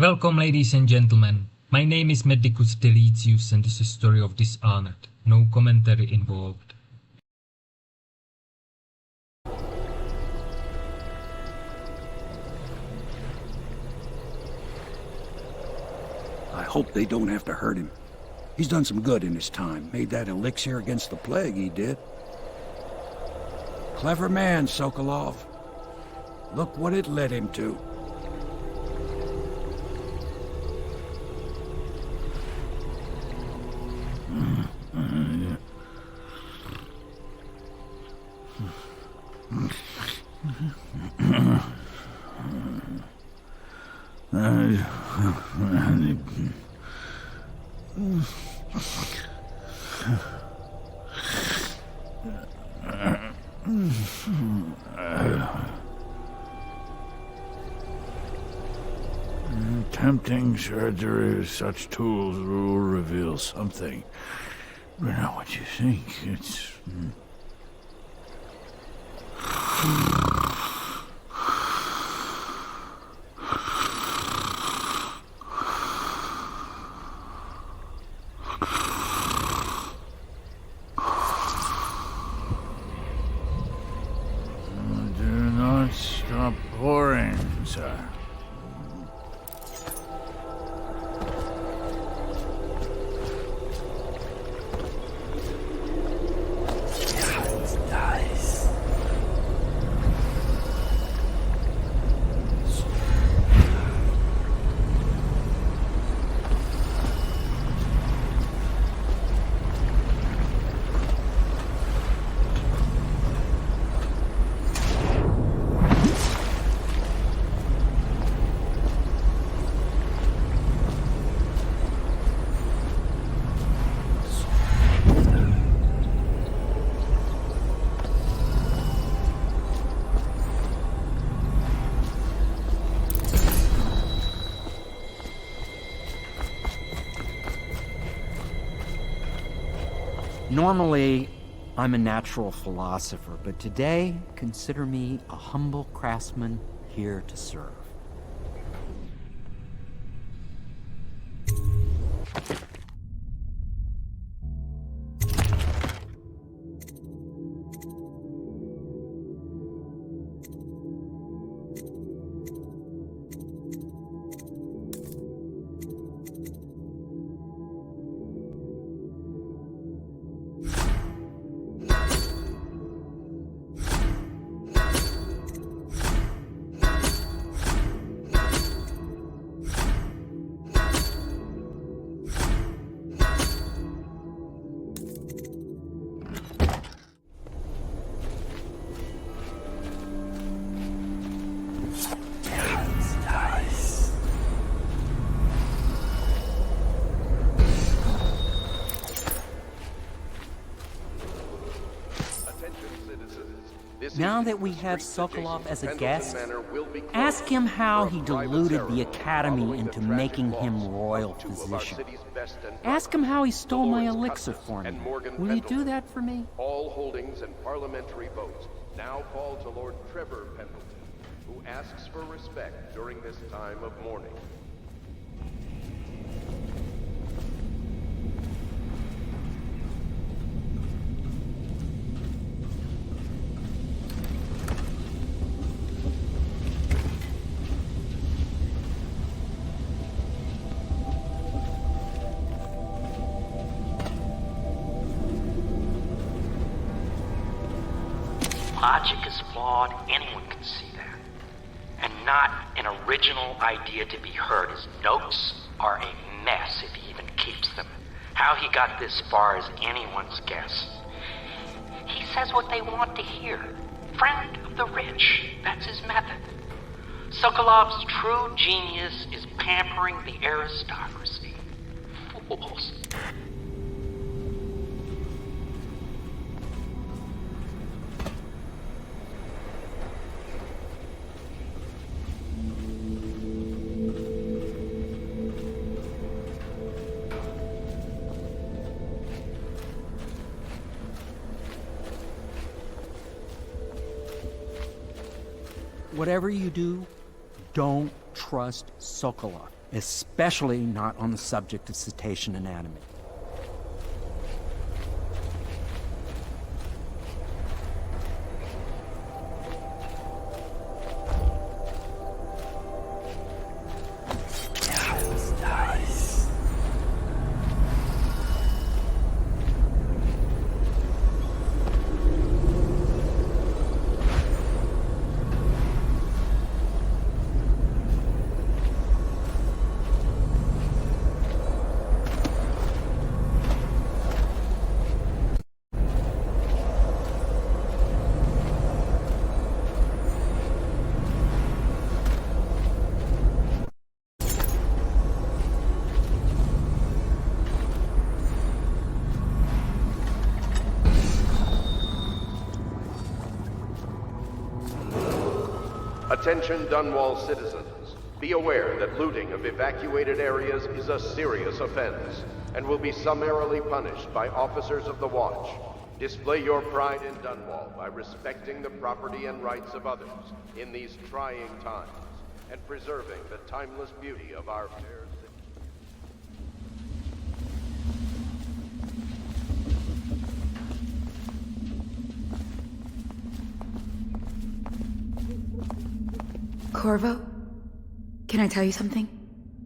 Welcome, ladies and gentlemen. My name is Medicus Deletius and this is a story of Dishonored. No commentary involved. I hope they don't have to hurt him. He's done some good in his time. Made that elixir against the plague, he did. Clever man, Sokolov. Look what it led him to. Tempting surgery, such tools will reveal something. But not what you think. It's... Do not stop pouring, sir. Normally, I'm a natural philosopher, but today, consider me a humble craftsman here to serve. Now that we have Sokolov as a guest, ask him how he deluded the Academy into making him royal physician. Ask him how he stole my elixir for me. Will you do that for me? All holdings and parliamentary votes now fall to Lord Trevor Pendleton, who asks for respect during this time of mourning. Logic is flawed, anyone can see that. And not an original idea to be heard. His notes are a mess if he even keeps them. How he got this far is anyone's guess. He says what they want to hear. Friend of the rich, that's his method. Sokolov's true genius is pampering the aristocracy. Fools. Whatever you do, don't trust Sokolov. especially not on the subject of cetacean anatomy. Attention Dunwall citizens. Be aware that looting of evacuated areas is a serious offense and will be summarily punished by officers of the Watch. Display your pride in Dunwall by respecting the property and rights of others in these trying times and preserving the timeless beauty of our fair city. Corvo, can I tell you something?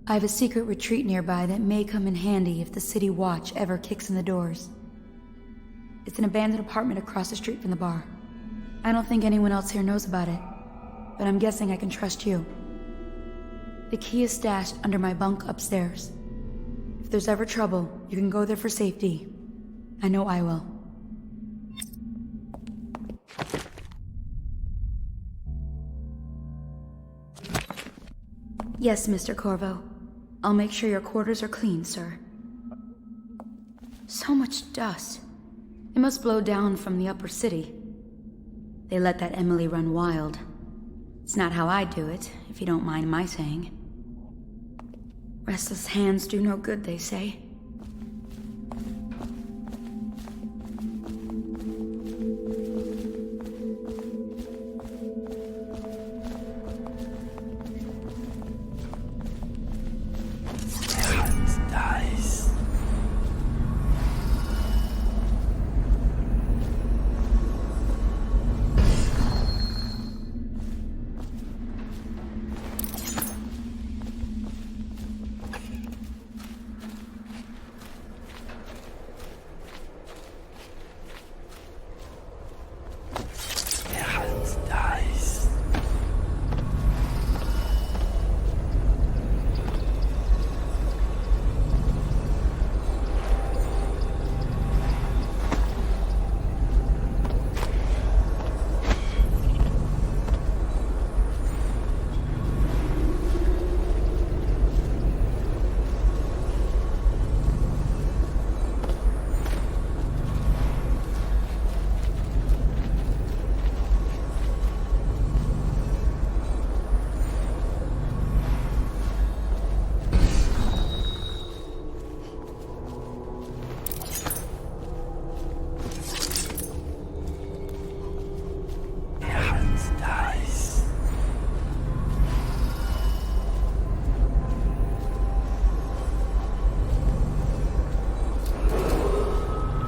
I have a secret retreat nearby that may come in handy if the City Watch ever kicks in the doors. It's an abandoned apartment across the street from the bar. I don't think anyone else here knows about it, but I'm guessing I can trust you. The key is stashed under my bunk upstairs. If there's ever trouble, you can go there for safety. I know I will. Yes, Mr. Corvo. I'll make sure your quarters are clean, sir. So much dust. It must blow down from the upper city. They let that Emily run wild. It's not how I do it, if you don't mind my saying. Restless hands do no good, they say.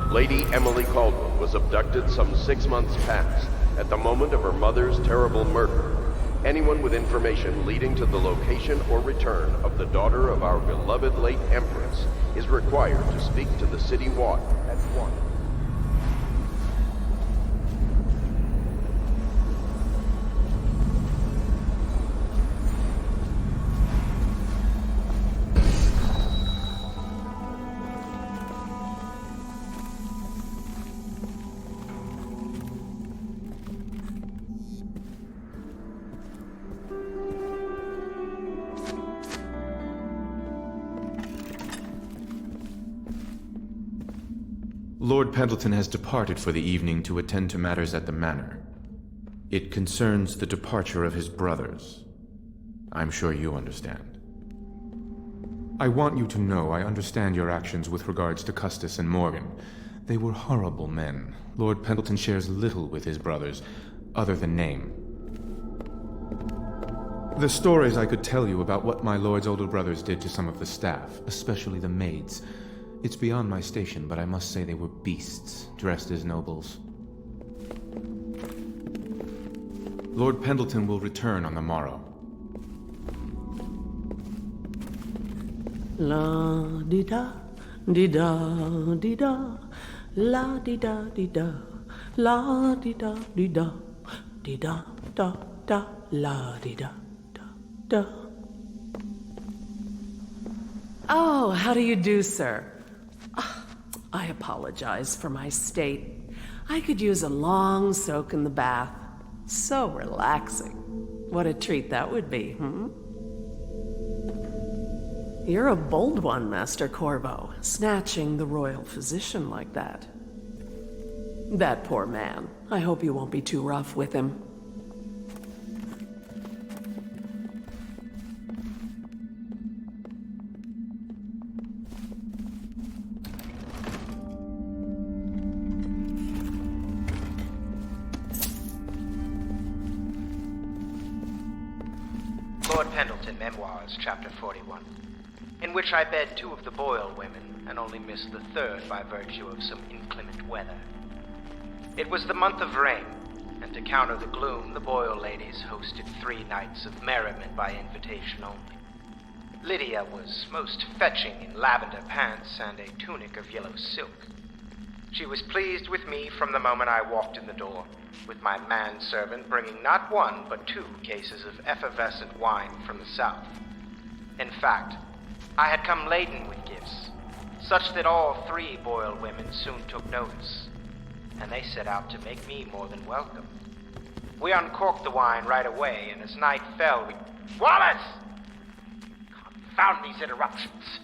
Lady Emily Caldwell was abducted some 6 months past, at the moment of her mother's terrible murder. Anyone with information leading to the location or return of the daughter of our beloved late Empress is required to speak to the City Watch at once. Lord Pendleton has departed for the evening to attend to matters at the manor. It concerns the departure of his brothers. I'm sure you understand. I want you to know I understand your actions with regards to Custis and Morgan. They were horrible men. Lord Pendleton shares little with his brothers, other than name. The stories I could tell you about what my lord's older brothers did to some of the staff, especially the maids. It's beyond my station, but I must say they were beasts, dressed as nobles. Lord Pendleton will return on the morrow. La di da di da di da, la di da di da, la di da di da, di da da da, la di da da da. Oh, how do you do, sir? I apologize for my state. I could use a long soak in the bath. So relaxing. What a treat that would be, hmm? You're a bold one, Master Corvo, snatching the royal physician like that. That poor man. I hope you won't be too rough with him. Lord Pendleton, Memoirs, Chapter 41, in which I bed 2 of the Boyle women and only missed the 3rd by virtue of some inclement weather. It was the month of rain, and to counter the gloom, the Boyle ladies hosted 3 nights of merriment by invitation only. Lydia was most fetching in lavender pants and a tunic of yellow silk. She was pleased with me from the moment I walked in the door, with my manservant bringing not 1 but 2 cases of effervescent wine from the south. In fact, I had come laden with gifts, such that all 3 Boyle women soon took notice, and they set out to make me more than welcome. We uncorked the wine right away, and as night fell, we... Wallace! Confound these interruptions!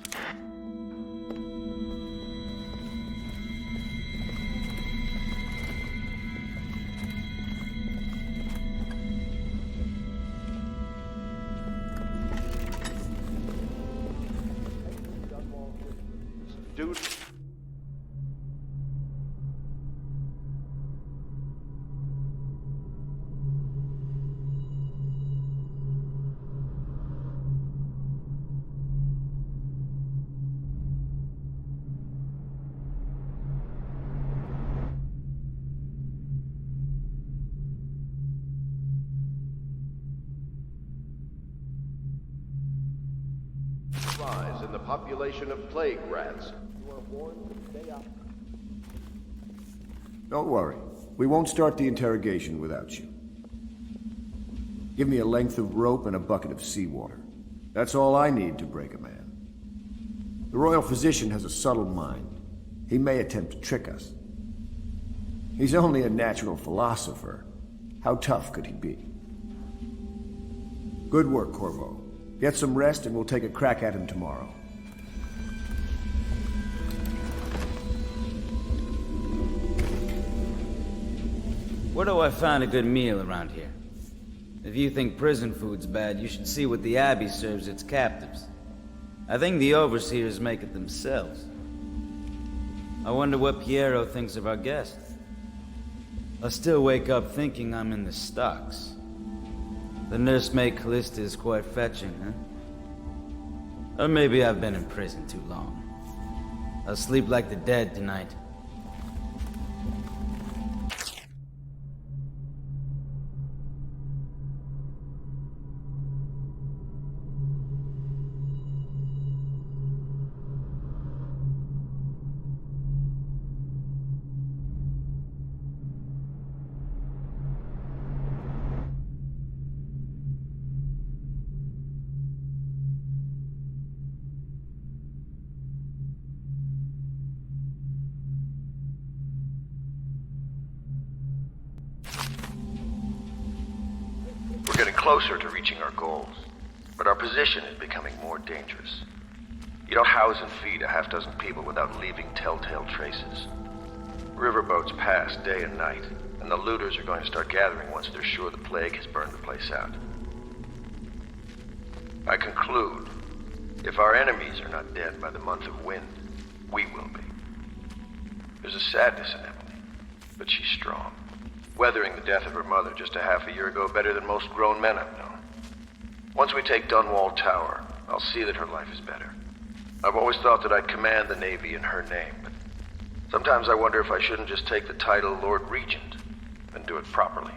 Dude. Rise in the population of plague rats. You are warned to stay out. Don't worry. We won't start the interrogation without you. Give me a length of rope and a bucket of seawater. That's all I need to break a man. The royal physician has a subtle mind. He may attempt to trick us. He's only a natural philosopher. How tough could he be? Good work, Corvo. Get some rest and we'll take a crack at him tomorrow. Where do I find a good meal around here? If you think prison food's bad, you should see what the Abbey serves its captives. I think the overseers make it themselves. I wonder what Piero thinks of our guest. I still wake up thinking I'm in the stocks. The nursemaid Callista is quite fetching, huh? Or maybe I've been in prison too long. I'll sleep like the dead tonight. We're getting closer to reaching our goals, but our position is becoming more dangerous. You don't house and feed a half-dozen people without leaving telltale traces. Riverboats pass day and night, and the looters are going to start gathering once they're sure the plague has burned the place out. I conclude, if our enemies are not dead by the month of wind, we will be. There's a sadness in Emily, but she's strong. Weathering the death of her mother just a half a year ago better than most grown men I've known. Once we take Dunwall Tower, I'll see that her life is better. I've always thought that I'd command the Navy in her name, but sometimes I wonder if I shouldn't just take the title Lord Regent and do it properly.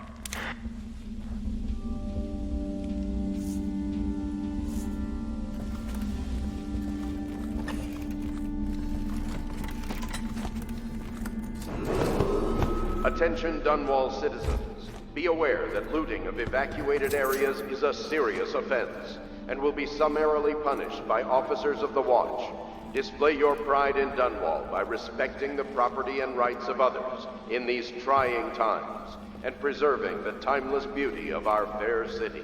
Attention Dunwall citizens. Be aware that looting of evacuated areas is a serious offense and will be summarily punished by officers of the Watch. Display your pride in Dunwall by respecting the property and rights of others in these trying times and preserving the timeless beauty of our fair city.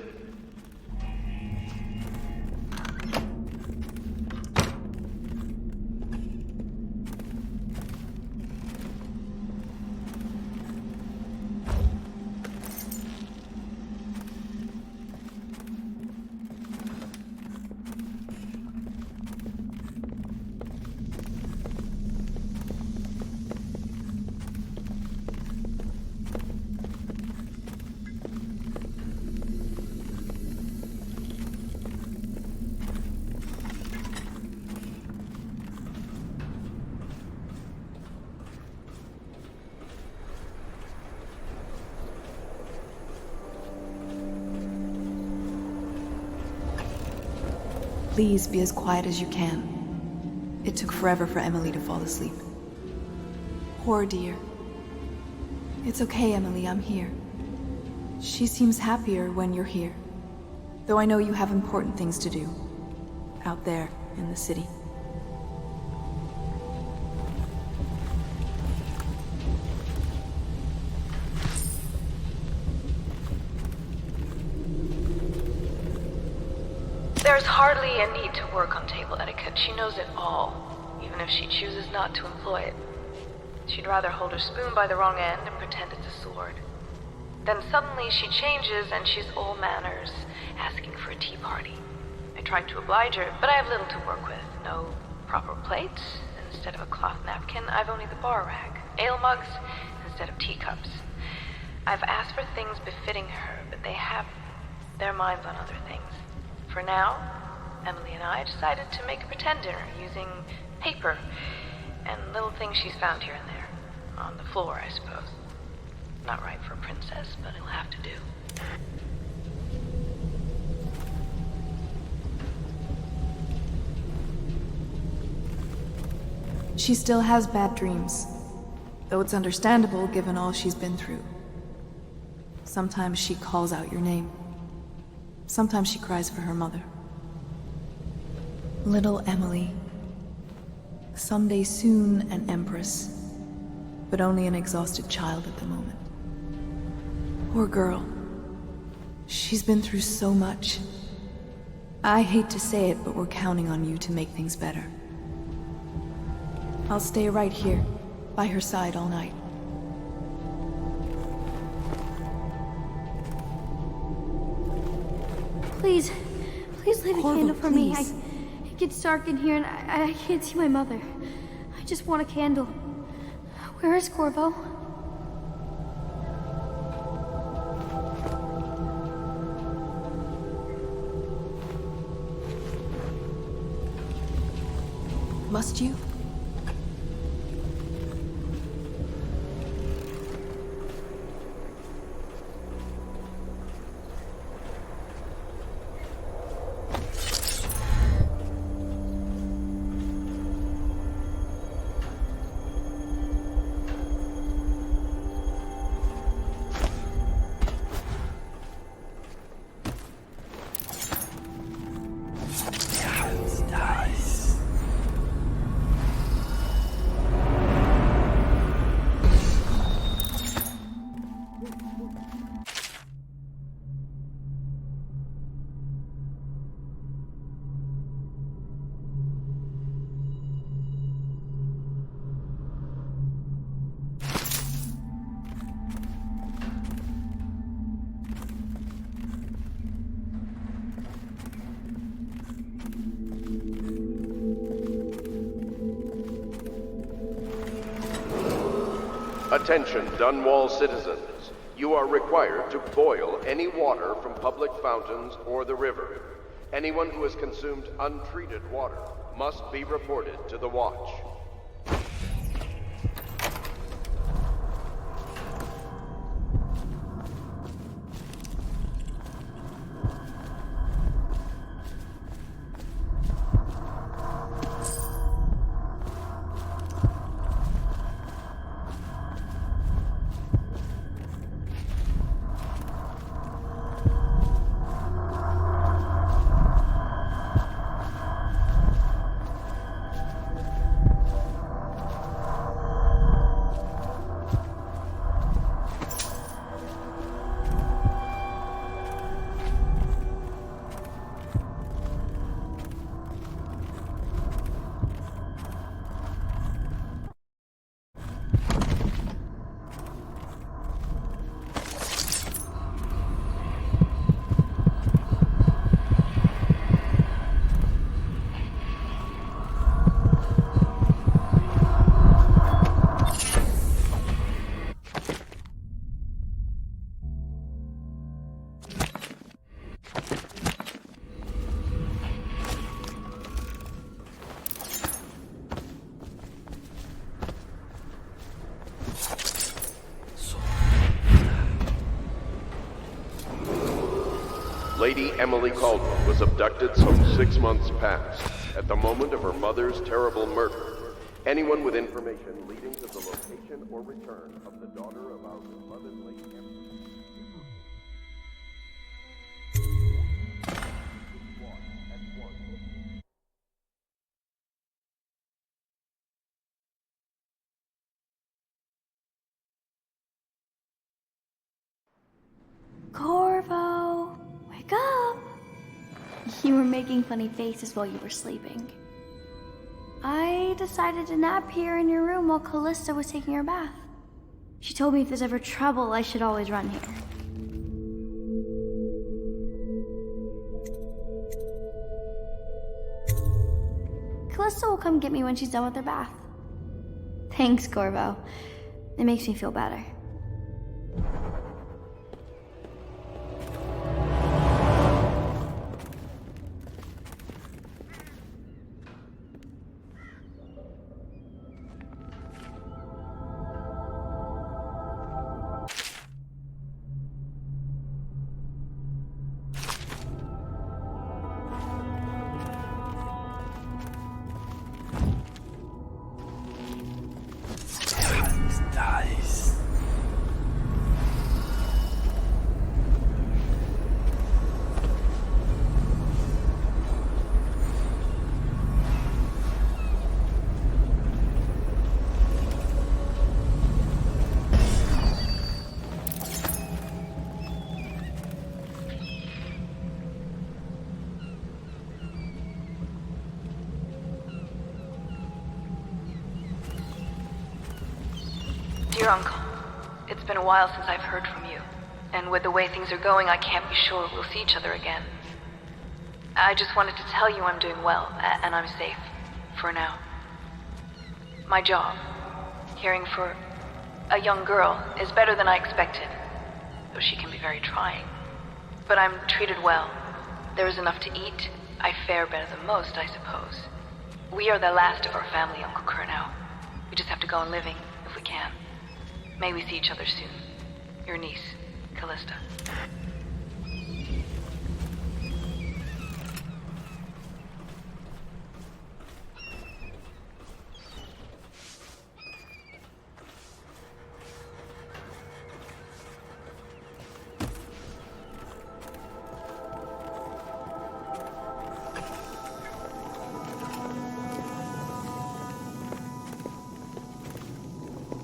Please be as quiet as you can. It took forever for Emily to fall asleep. Poor dear. It's okay, Emily, I'm here. She seems happier when you're here. Though I know you have important things to do. Out there, in the city. There's hardly a need to work on table etiquette. She knows it all, even if she chooses not to employ it. She'd rather hold her spoon by the wrong end and pretend it's a sword. Then suddenly she changes and she's all manners, asking for a tea party. I tried to oblige her, but I have little to work with. No proper plates. Instead of a cloth napkin, I've only the bar rag. Ale mugs instead of teacups. I've asked for things befitting her, but they have their minds on other things. For now, Emily and I decided to make a pretend dinner using paper and little things she's found here and there. On the floor, I suppose. Not right for a princess, but it'll have to do. She still has bad dreams, though it's understandable given all she's been through. Sometimes she calls out your name. Sometimes she cries for her mother. Little Emily. Someday soon an empress, but only an exhausted child at the moment. Poor girl. She's been through so much. I hate to say it, but we're counting on you to make things better. I'll stay right here, by her side all night. Please light a candle for me. Please. It gets dark in here and I can't see my mother. I just want a candle. Where is Corvo? Must you? Attention, Dunwall citizens. You are required to boil any water from public fountains or the river. Anyone who has consumed untreated water must be reported to the Watch. Lady Emily Caldwell was abducted some 6 months past, at the moment of her mother's terrible murder. Anyone with information leading to the location or return of the daughter of our beloved Lady Emily... Corvo, wake up! You were making funny faces while you were sleeping. I decided to nap here in your room while Callista was taking her bath. She told me if there's ever trouble, I should always run here. Callista will come get me when she's done with her bath. Thanks, Corvo. It makes me feel better. Dear Uncle, it's been a while since I've heard from you, and with the way things are going, I can't be sure we'll see each other again. I just wanted to tell you I'm doing well, and I'm safe, for now. My job, caring for a young girl, is better than I expected, though she can be very trying. But I'm treated well. There is enough to eat. I fare better than most, I suppose. We are the last of our family, Uncle Kurnow. We just have to go on living, if we can. May we see each other soon. Your niece, Callista.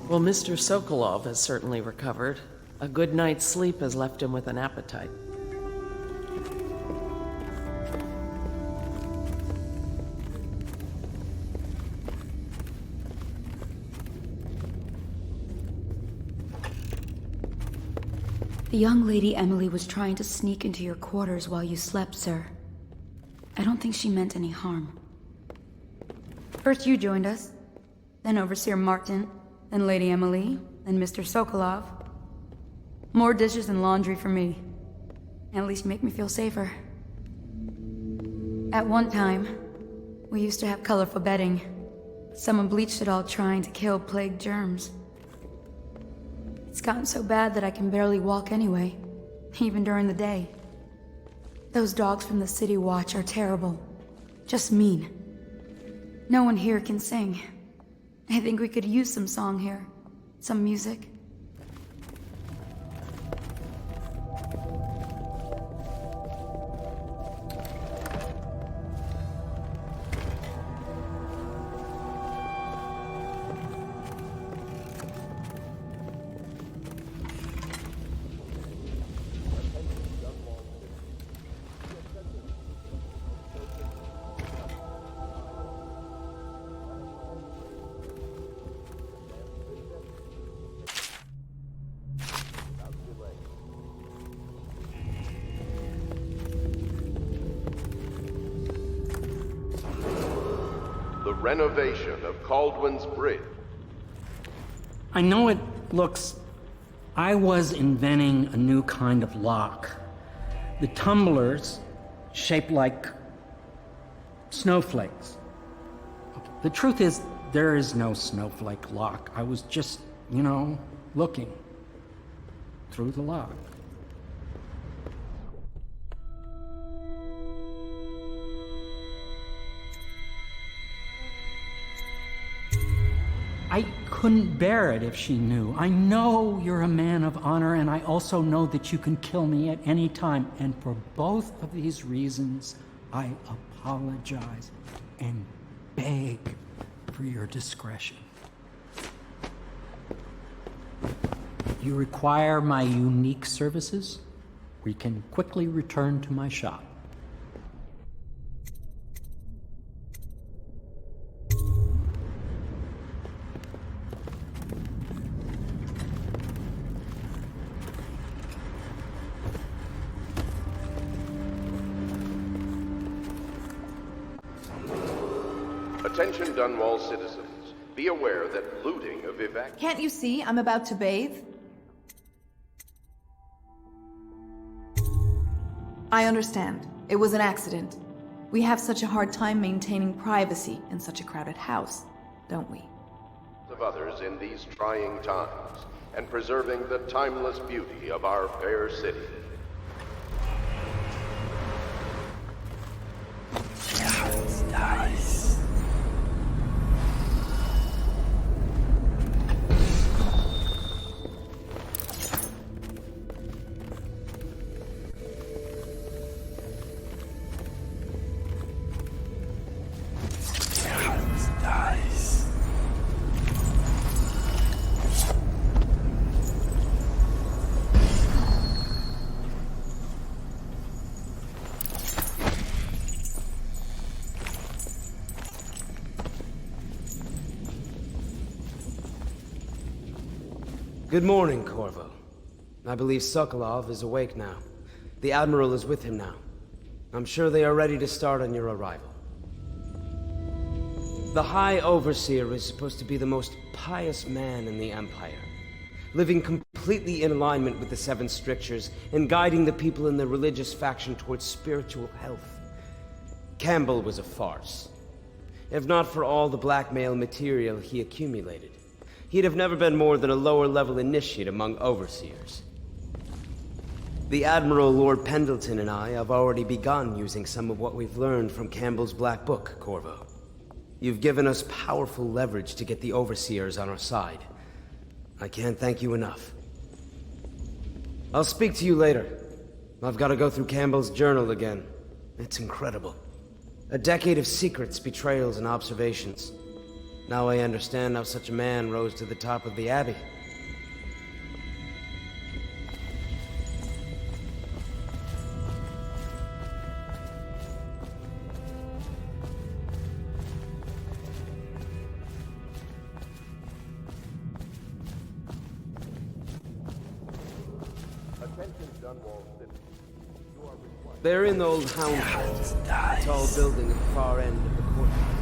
Well, Mr. Sokolov has certainly recovered. A good night's sleep has left him with an appetite. The young lady Emily was trying to sneak into your quarters while you slept, sir. I don't think she meant any harm. First you joined us, then Overseer Martin, then Lady Emily, then Mr. Sokolov. More dishes and laundry for me. At least make me feel safer. At one time, we used to have colorful bedding. Someone bleached it all trying to kill plague germs. It's gotten so bad that I can barely walk anyway, even during the day. Those dogs from the City Watch are terrible. Just mean. No one here can sing. I think we could use some song here. Some music. The renovation of Caldwell's Bridge. I know it looks... I was inventing a new kind of lock. The tumblers, shaped like snowflakes. The truth is, there is no snowflake lock. I was just, looking through the lock. I couldn't bear it if she knew. I know you're a man of honor, and I also know that you can kill me at any time. And for both of these reasons, I apologize and beg for your discretion. You require my unique services? We can quickly return to my shop. Attention Dunwall citizens. Be aware that looting of Can't you see I'm about to bathe? I understand. It was an accident. We have such a hard time maintaining privacy in such a crowded house, don't we? Of others in these trying times, and preserving the timeless beauty of our fair city. Nice. Good morning, Corvo. I believe Sokolov is awake now. The Admiral is with him now. I'm sure they are ready to start on your arrival. The High Overseer is supposed to be the most pious man in the Empire, living completely in alignment with the Seven Strictures and guiding the people in the religious faction towards spiritual health. Campbell was a farce. If not for all the blackmail material he accumulated, he'd have never been more than a lower-level initiate among overseers. The Admiral, Lord Pendleton, and I have already begun using some of what we've learned from Campbell's Black Book, Corvo. You've given us powerful leverage to get the overseers on our side. I can't thank you enough. I'll speak to you later. I've got to go through Campbell's journal again. It's incredible. A decade of secrets, betrayals, and observations. Now I understand how such a man rose to the top of the Abbey. They're in the old hound hall, a tall building at the far end of the courtyard.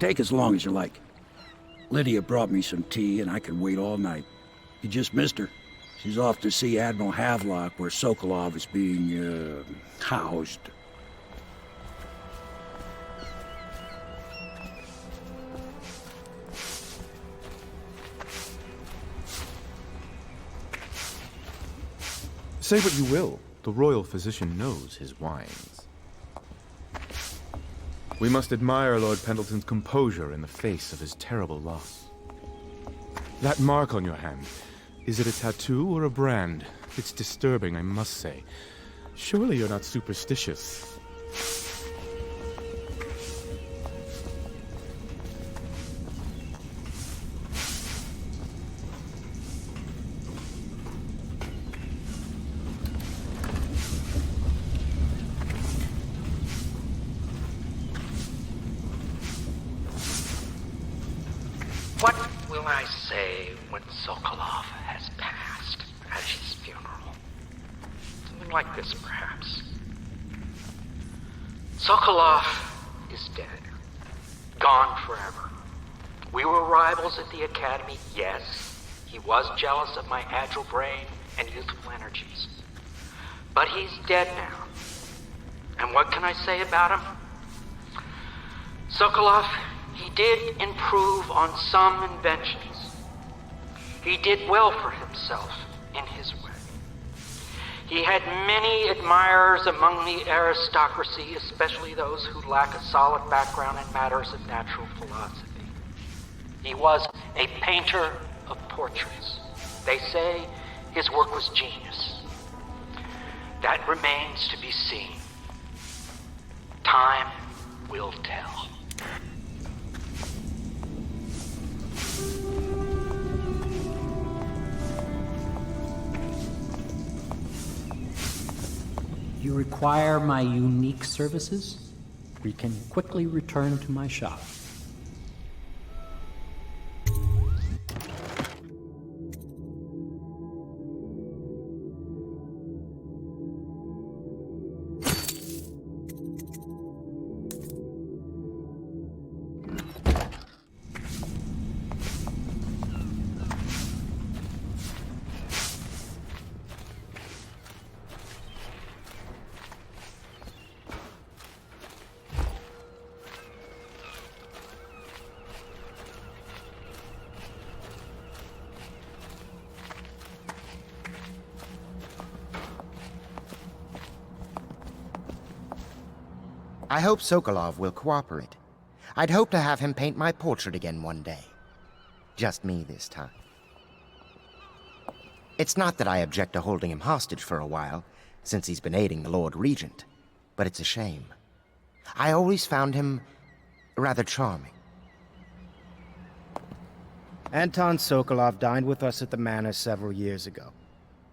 Take as long as you like. Lydia brought me some tea, and I can wait all night. You just missed her. She's off to see Admiral Havelock, where Sokolov is being, housed. Say what you will, the royal physician knows his wines. We must admire Lord Pendleton's composure in the face of his terrible loss. That mark on your hand, is it a tattoo or a brand? It's disturbing, I must say. Surely you're not superstitious. What will I say when Sokolov has passed at his funeral? Something like this, perhaps. Sokolov is dead. Gone forever. We were rivals at the Academy, yes. He was jealous of my agile brain and youthful energies. But he's dead now. And what can I say about him? Sokolov, he did improve on some inventions. He did well for himself in his way. He had many admirers among the aristocracy, especially those who lack a solid background in matters of natural philosophy. He was a painter of portraits. They say his work was genius. That remains to be seen. Time will tell. You require my unique services? You can quickly return to my shop. I hope Sokolov will cooperate. I'd hope to have him paint my portrait again one day. Just me this time. It's not that I object to holding him hostage for a while, since he's been aiding the Lord Regent, but it's a shame. I always found him rather charming. Anton Sokolov dined with us at the manor several years ago.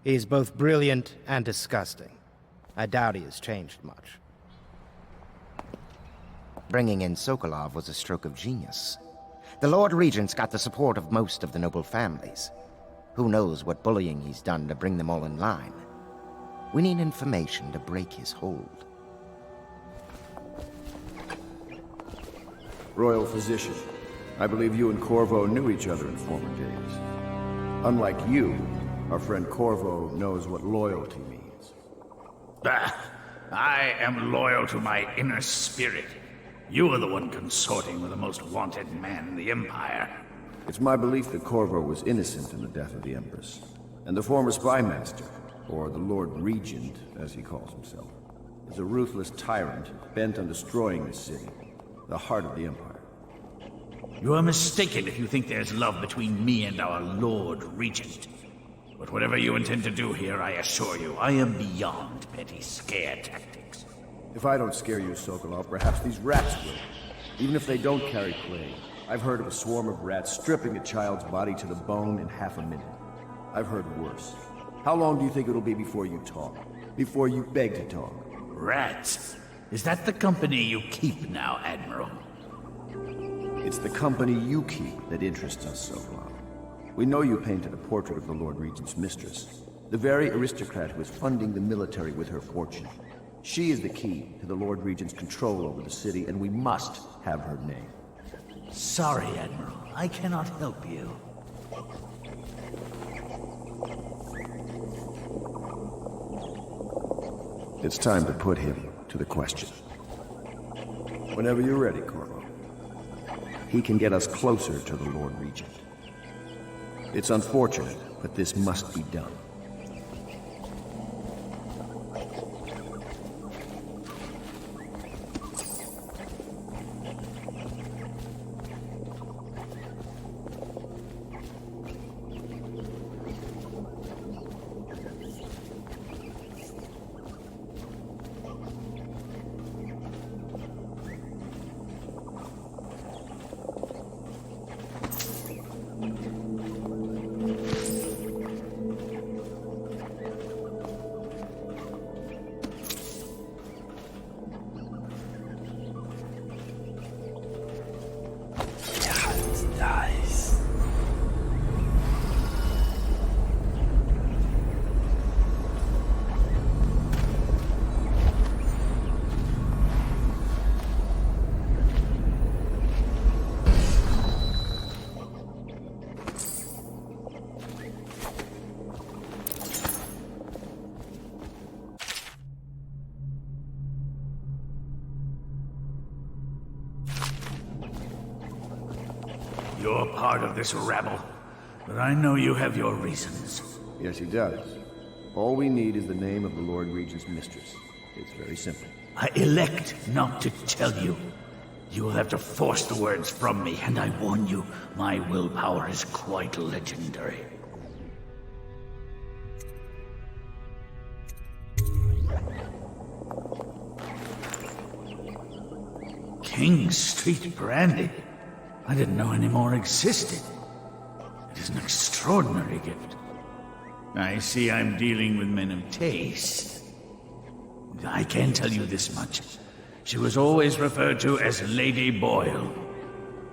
He is both brilliant and disgusting. I doubt he has changed much. Bringing in Sokolov was a stroke of genius. The Lord Regent's got the support of most of the noble families. Who knows what bullying he's done to bring them all in line. We need information to break his hold. Royal Physician, I believe you and Corvo knew each other in former days. Unlike you, our friend Corvo knows what loyalty means. I am loyal to my inner spirit. You are the one consorting with the most wanted man in the Empire. It's my belief that Corvo was innocent in the death of the Empress, and the former spy master, or the Lord Regent, as he calls himself, is a ruthless tyrant bent on destroying this city, the heart of the Empire. You are mistaken if you think there's love between me and our Lord Regent. But whatever you intend to do here, I assure you, I am beyond petty scare tactics. If I don't scare you, Sokolov, perhaps these rats will. Even if they don't carry plague. I've heard of a swarm of rats stripping a child's body to the bone in half a minute. I've heard worse. How long do you think it'll be before you talk? Before you beg to talk? Rats? Is that the company you keep now, Admiral? It's the company you keep that interests us, Sokolov. We know you painted a portrait of the Lord Regent's mistress, the very aristocrat who is funding the military with her fortune. She is the key to the Lord Regent's control over the city, and we must have her name. Sorry, Admiral. I cannot help you. It's time to put him to the question. Whenever you're ready, Corvo. He can get us closer to the Lord Regent. It's unfortunate, but this must be done. You're part of this rabble, but I know you have your reasons. Yes, he does. All we need is the name of the Lord Regent's mistress. It's very simple. I elect not to tell you. You will have to force the words from me, and I warn you, my willpower is quite legendary. King Street brandy? I didn't know any more existed. It is an extraordinary gift. I see I'm dealing with men of taste. I can tell you this much. She was always referred to as Lady Boyle.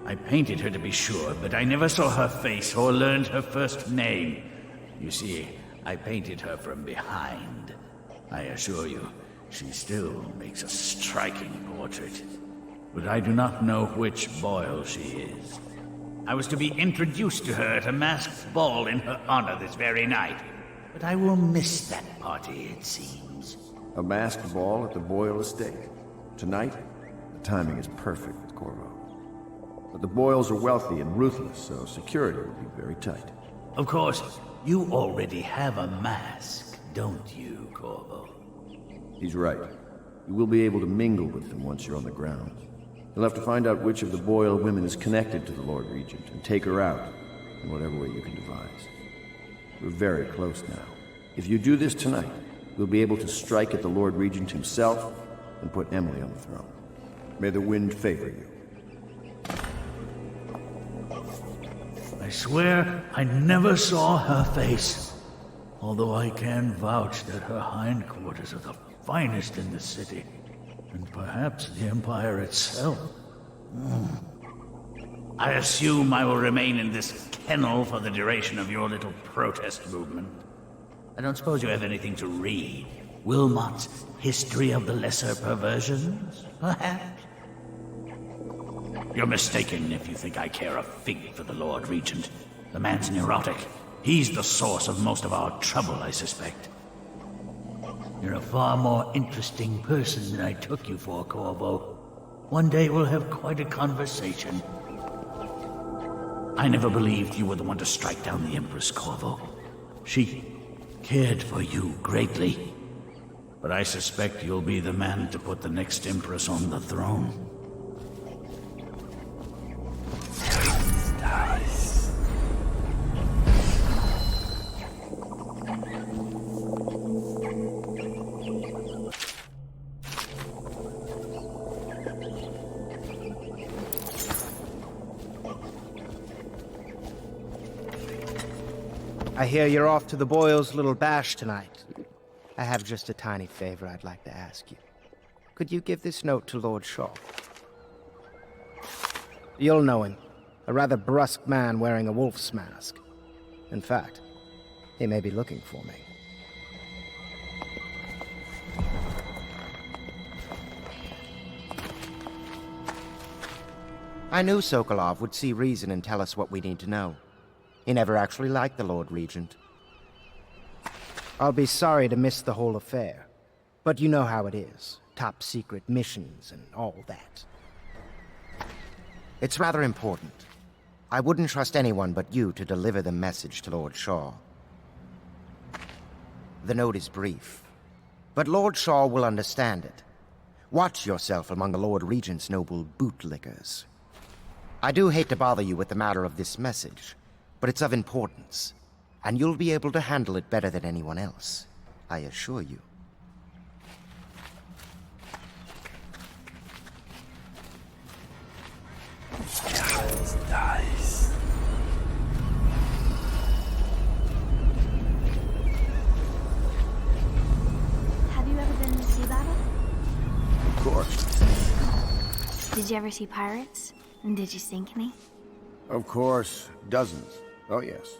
I painted her to be sure, but I never saw her face or learned her first name. You see, I painted her from behind. I assure you, she still makes a striking portrait. But I do not know which Boyle she is. I was to be introduced to her at a masked ball in her honor this very night. But I will miss that party, it seems. A masked ball at the Boyle estate. Tonight? The timing is perfect, Corvo. But the Boyles are wealthy and ruthless, so security will be very tight. Of course, you already have a mask, don't you, Corvo? He's right. You will be able to mingle with them once you're on the ground. You'll have to find out which of the Boyle women is connected to the Lord Regent and take her out in whatever way you can devise. We're very close now. If you do this tonight, we'll be able to strike at the Lord Regent himself and put Emily on the throne. May the wind favor you. I swear I never saw her face, although I can vouch that her hindquarters are the finest in the city, and perhaps the Empire itself. I assume I will remain in this kennel for the duration of your little protest movement. I don't suppose you have anything to read. Wilmot's History of the Lesser Perversions, perhaps? You're mistaken if you think I care a fig for the Lord Regent. The man's neurotic. He's the source of most of our trouble, I suspect. You're a far more interesting person than I took you for, Corvo. One day we'll have quite a conversation. I never believed you were the one to strike down the Empress, Corvo. She cared for you greatly. But I suspect you'll be the man to put the next Empress on the throne. I hear you're off to the Boyles' little bash tonight. I have just a tiny favor I'd like to ask you. Could you give this note to Lord Shaw? You'll know him. A rather brusque man wearing a wolf's mask. In fact, he may be looking for me. I knew Sokolov would see reason and tell us what we need to know. He never actually liked the Lord Regent. I'll be sorry to miss the whole affair, but you know how it is. Top secret missions and all that. It's rather important. I wouldn't trust anyone but you to deliver the message to Lord Shaw. The note is brief, but Lord Shaw will understand it. Watch yourself among the Lord Regent's noble bootlickers. I do hate to bother you with the matter of this message, but it's of importance, and you'll be able to handle it better than anyone else, I assure you. Nice. Have you ever been in a sea battle? Of course. Did you ever see pirates? And did you sink any? Of course. Dozens. Oh, yes.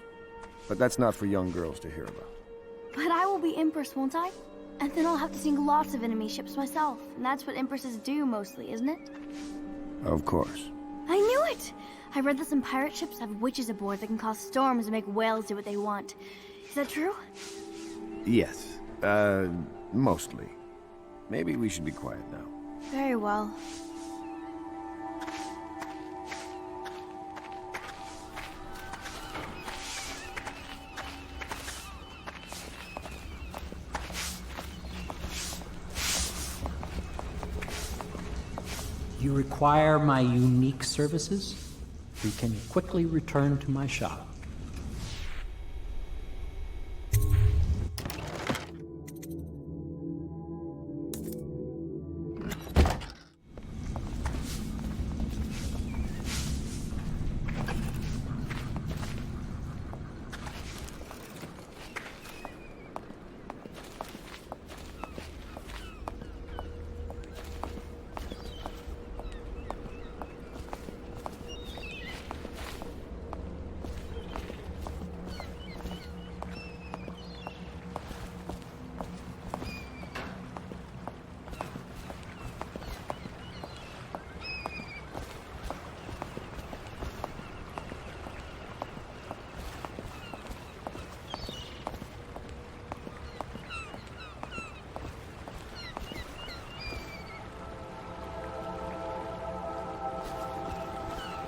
But that's not for young girls to hear about. But I will be Empress, won't I? And then I'll have to sink lots of enemy ships myself. And that's what Empresses do mostly, isn't it? Of course. I knew it! I read that some pirate ships have witches aboard that can cause storms and make whales do what they want. Is that true? Yes. Mostly. Maybe we should be quiet now. Very well. You require my unique services? We can quickly return to my shop.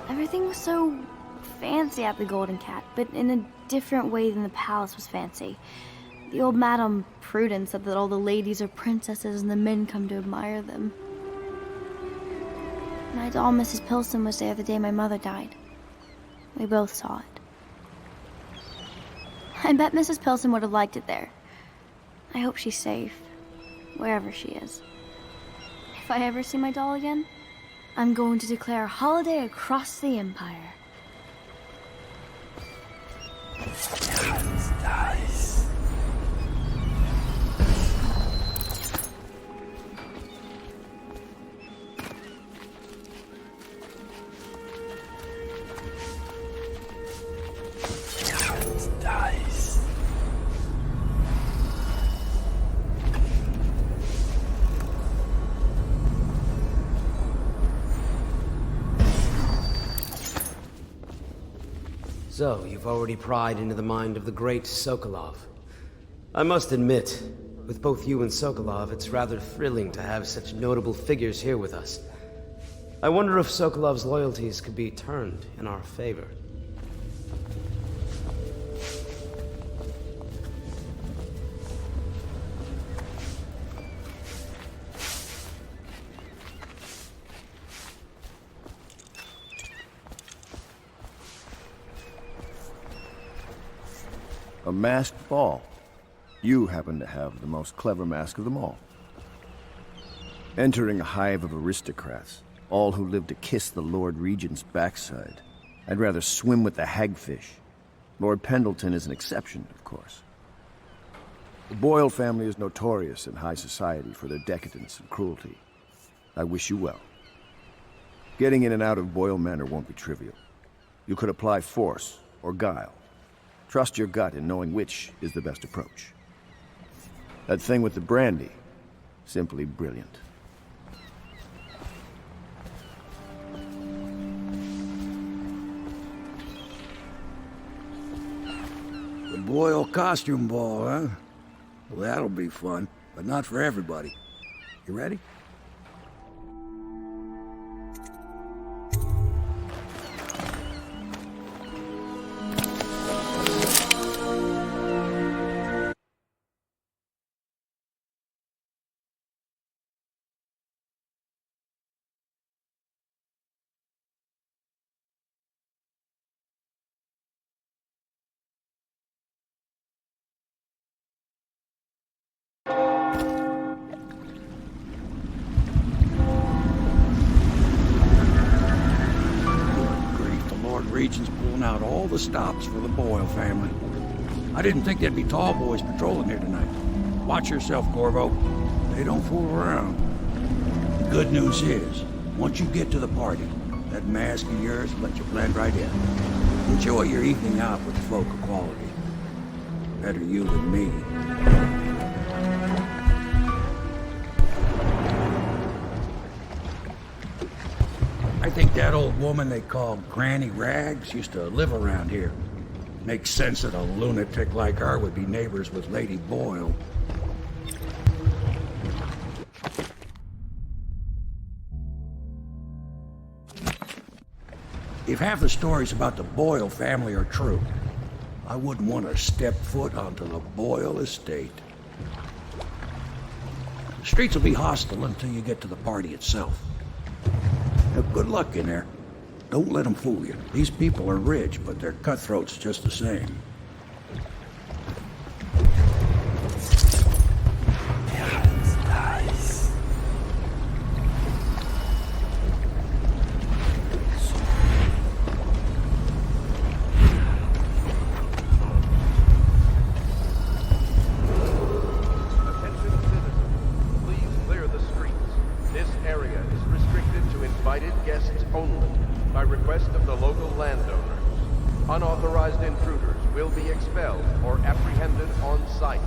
Everything was so fancy at the Golden Cat, but in a different way than the palace was fancy. The old Madame Prudence said that all the ladies are princesses and the men come to admire them. My doll, Mrs. Pilson, was there the day my mother died. We both saw it. I bet Mrs. Pilson would have liked it there. I hope she's safe, wherever she is. If I ever see my doll again, I'm going to declare a holiday across the Empire. Nice. Nice. So, you've already pried into the mind of the great Sokolov. I must admit, with both you and Sokolov, it's rather thrilling to have such notable figures here with us. I wonder if Sokolov's loyalties could be turned in our favor. A masked ball. You happen to have the most clever mask of them all. Entering a hive of aristocrats, all who live to kiss the Lord Regent's backside. I'd rather swim with the hagfish. Lord Pendleton is an exception, of course. The Boyle family is notorious in high society for their decadence and cruelty. I wish you well. Getting in and out of Boyle Manor won't be trivial. You could apply force or guile. Trust your gut in knowing which is the best approach. That thing with the brandy, simply brilliant. The Boyle costume ball, huh? Well, that'll be fun, but not for everybody. You ready? Regent's pulling out all the stops for the Boyle family. I didn't think there'd be tall boys patrolling here tonight. Watch yourself, Corvo. They don't fool around. The good news is, once you get to the party, that mask of yours will let you blend right in. Enjoy your evening out with folk of quality. Better you than me. I think that old woman they call Granny Rags used to live around here. Makes sense that a lunatic like her would be neighbors with Lady Boyle. If half the stories about the Boyle family are true, I wouldn't want to step foot onto the Boyle estate. The streets will be hostile until you get to the party itself. Now, good luck in there. Don't let them fool you. These people are rich, but they're cutthroats just the same. Unauthorized intruders will be expelled or apprehended on sight.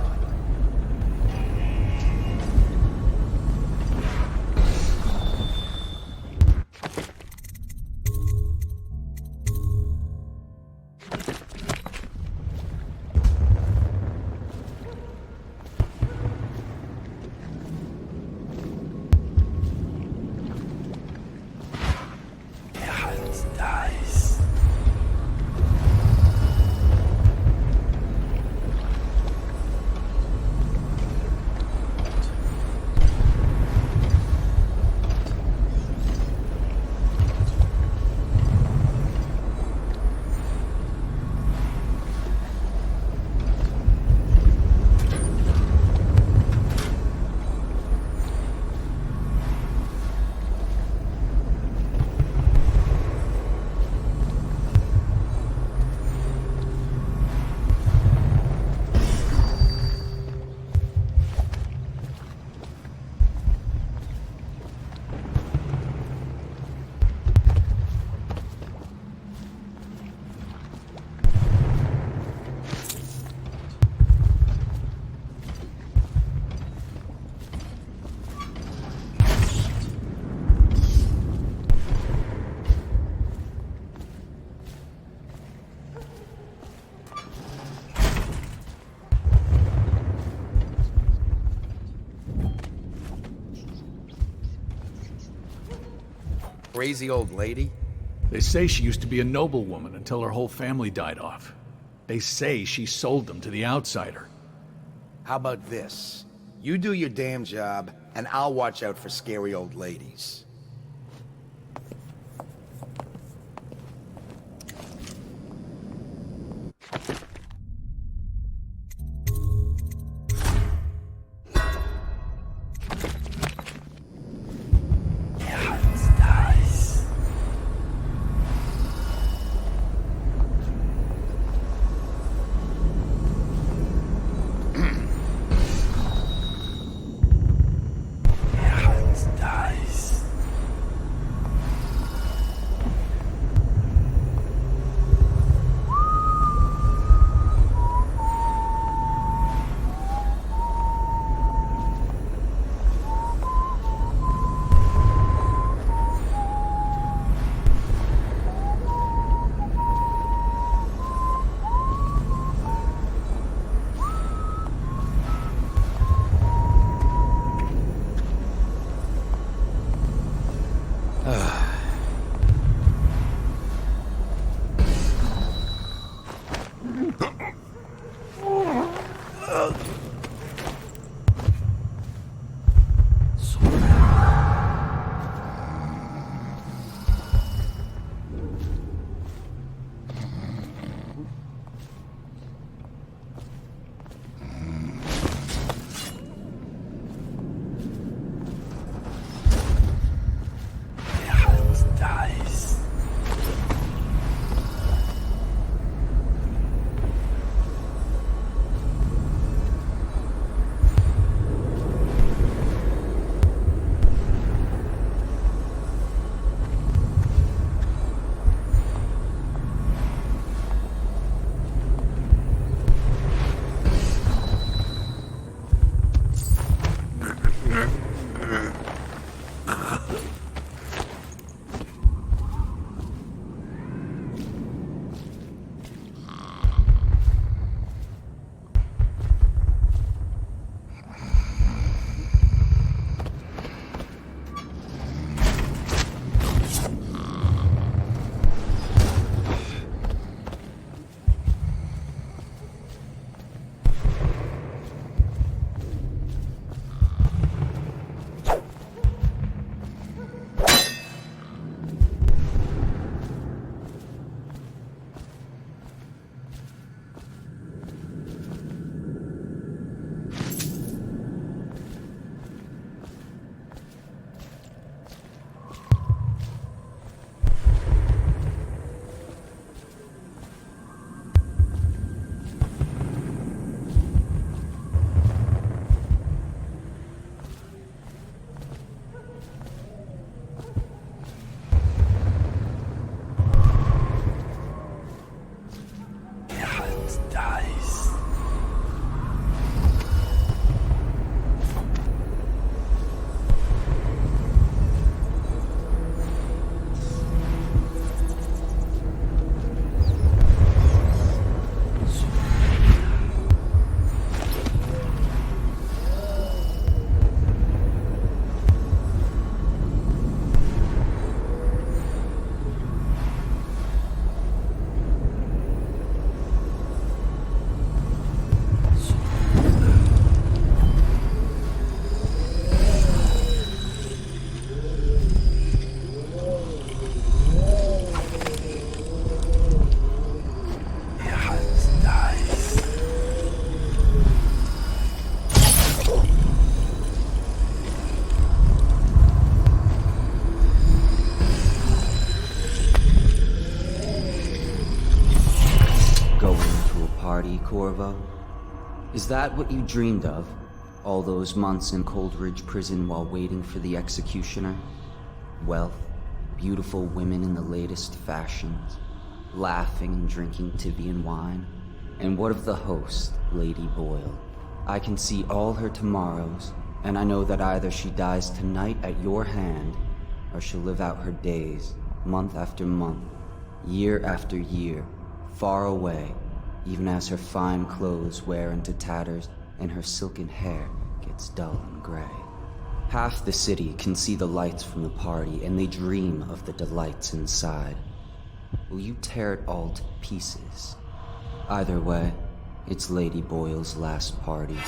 Crazy old lady? They say she used to be a noblewoman until her whole family died off. They say she sold them to the outsider. How about this? You do your damn job, and I'll watch out for scary old ladies. Corvo? Is that what you dreamed of? All those months in Coldridge Prison while waiting for the executioner? Wealth, beautiful women in the latest fashions, laughing and drinking Tibian wine? And what of the host, Lady Boyle? I can see all her tomorrows, and I know that either she dies tonight at your hand, or she'll live out her days, month after month, year after year, far away, even as her fine clothes wear into tatters and her silken hair gets dull and gray. Half the city can see the lights from the party, and they dream of the delights inside. Will you tear it all to pieces? Either way, it's Lady Boyle's last party.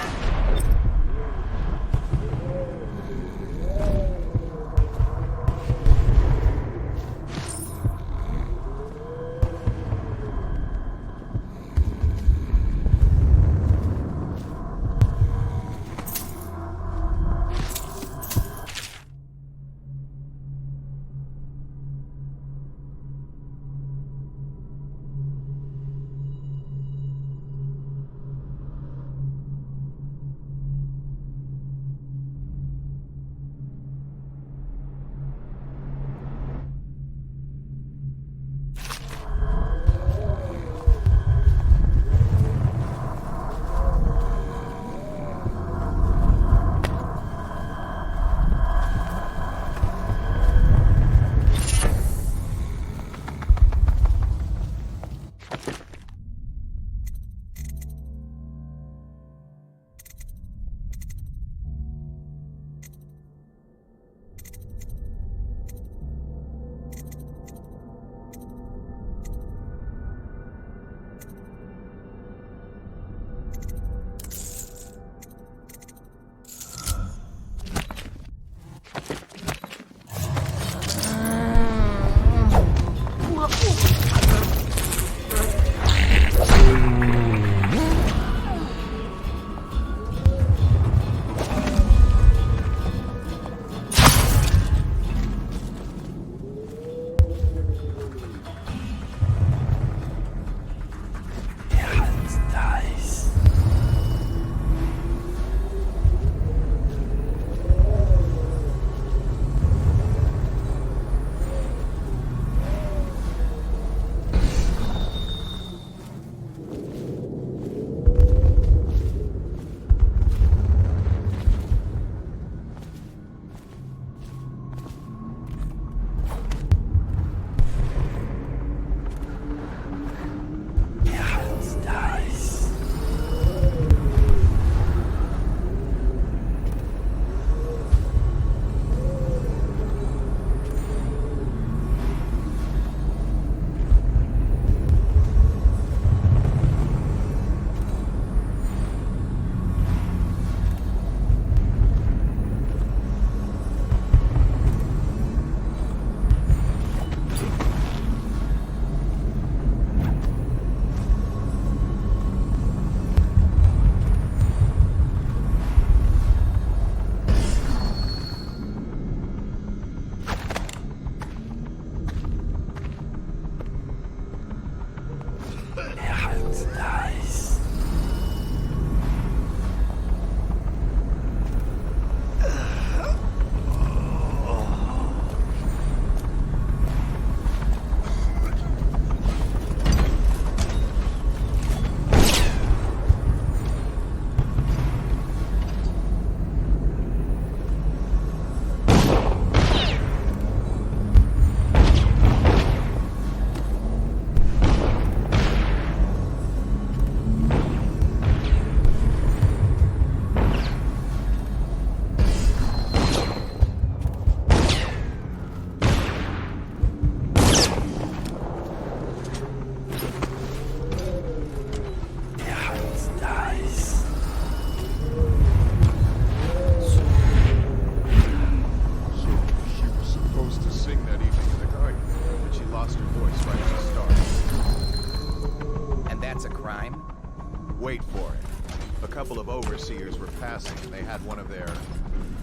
Wait for it. A couple of overseers were passing, and they had one of their,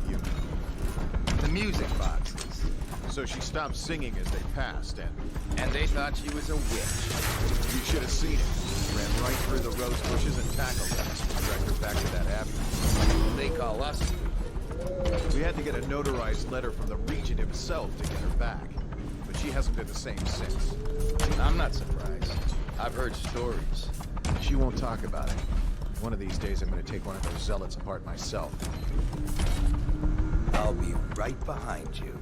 you know, the music boxes. So she stopped singing as they passed, and they thought she was a witch. You should have seen it. ran right through the rose bushes and tackled us. Dragged her back to that abbey. They call us. We had to get a notarized letter from the regent himself to get her back. But she hasn't been the same since. I'm not surprised. I've heard stories. She won't talk about it. One of these days I'm gonna take one of those zealots apart myself. I'll be right behind you.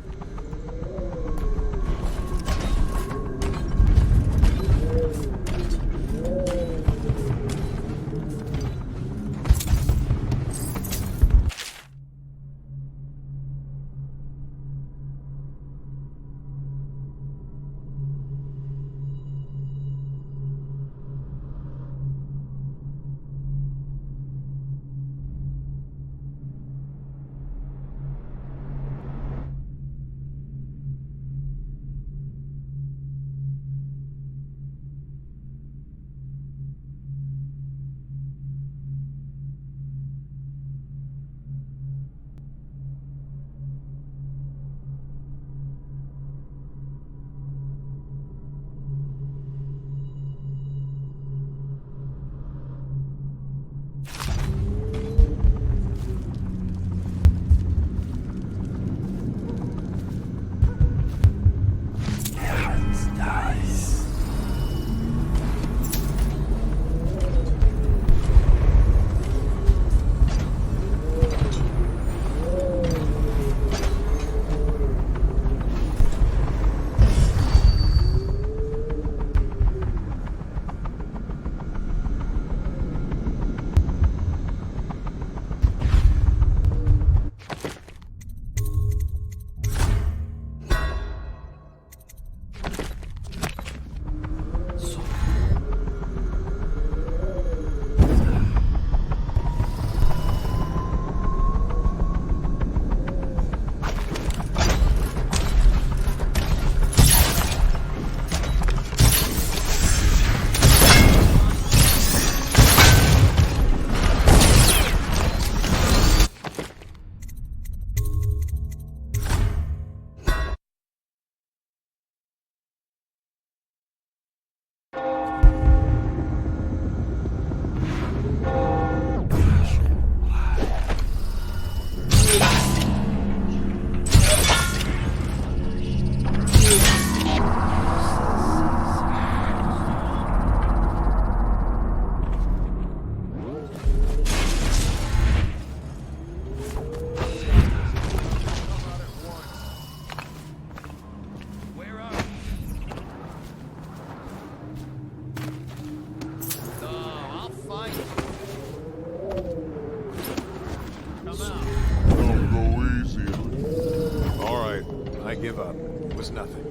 Give up. It was nothing.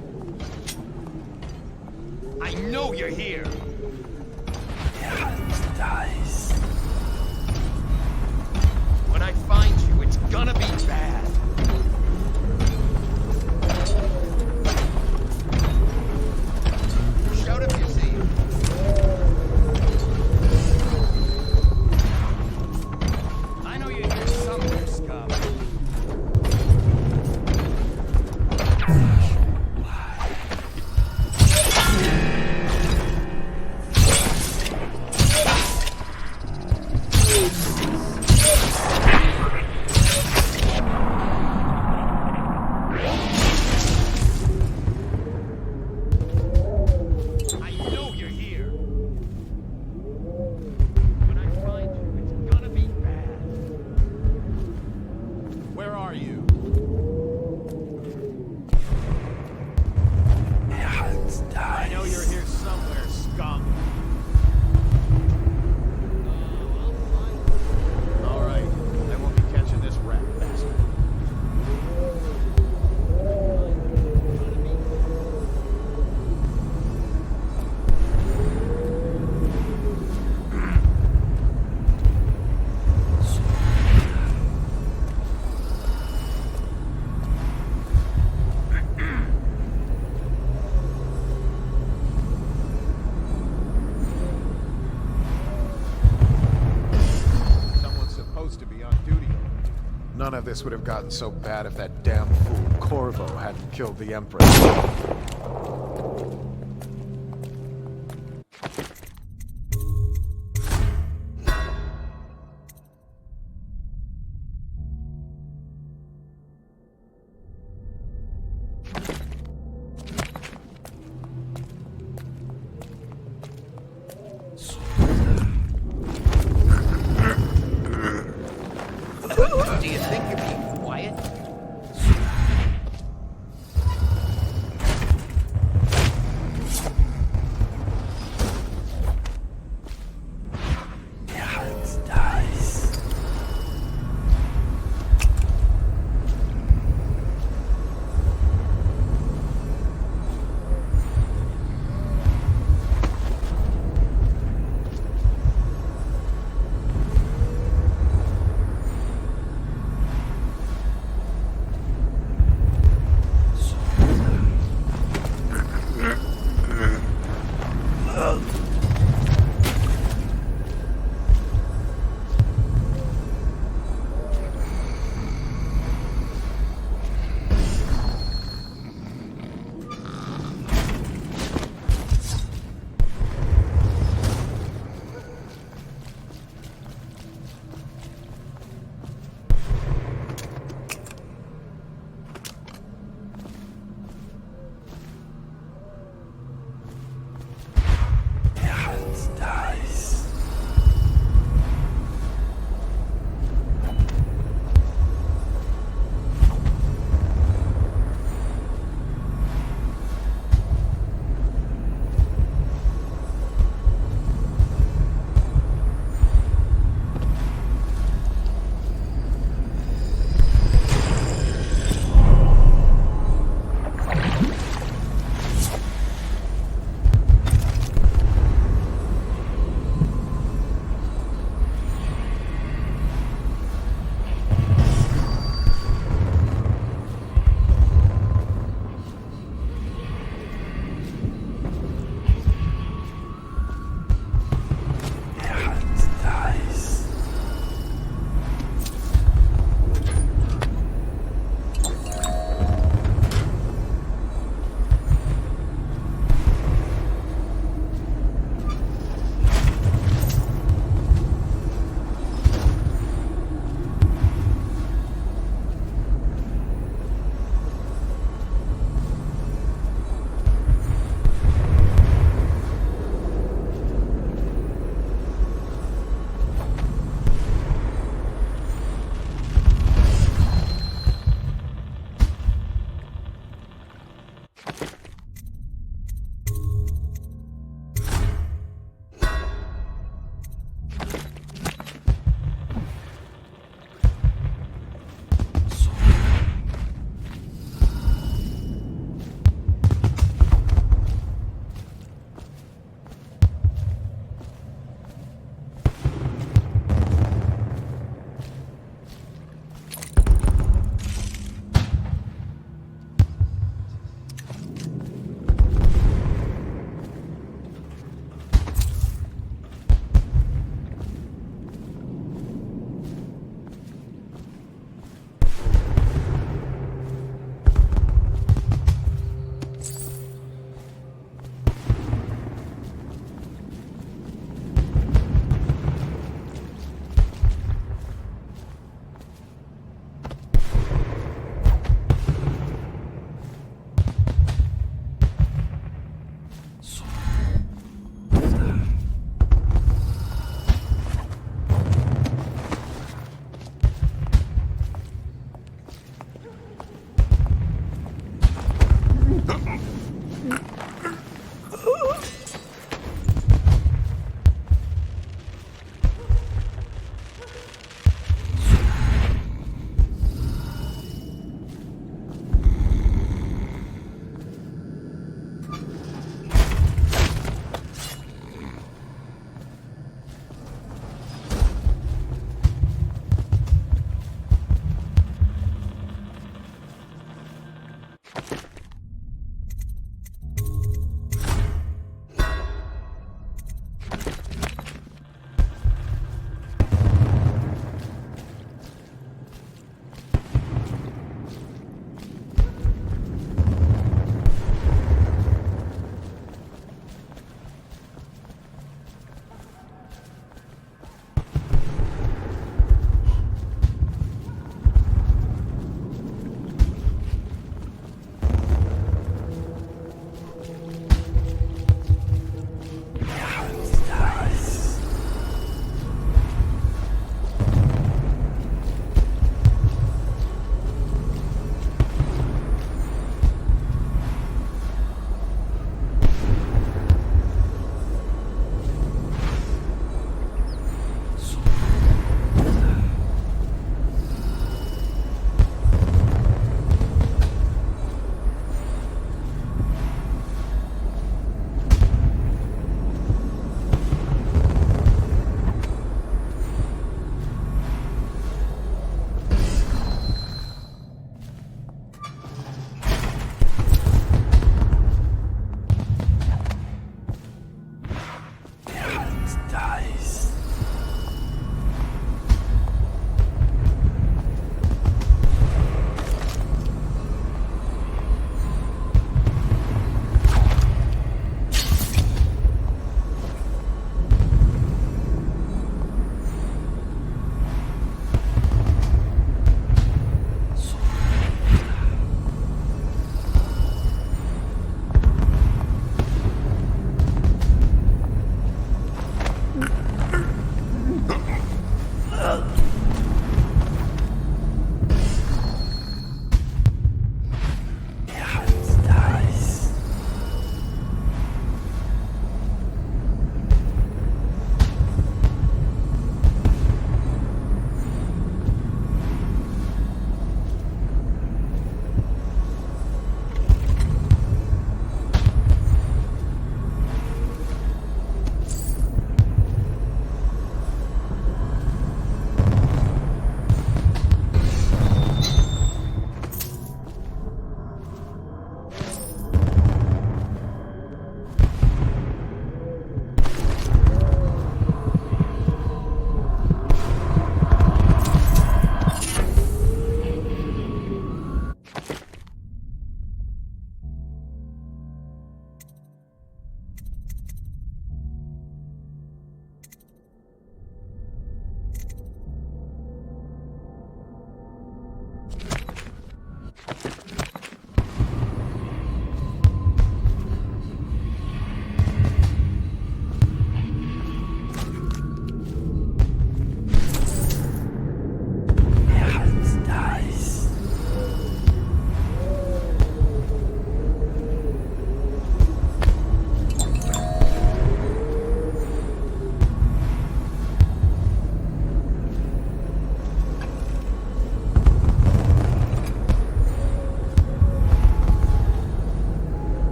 I know you're here! Dice. When I find you, it's gonna be bad. Shout if you see him. I know you're here somewhere, scum. None of this would have gotten so bad if that damn fool Corvo hadn't killed the Empress.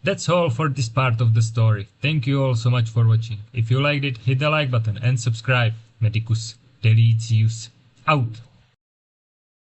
That's all for this part of the story. Thank you all so much for watching. If you liked it, hit the like button and subscribe. Medicus Delicius out.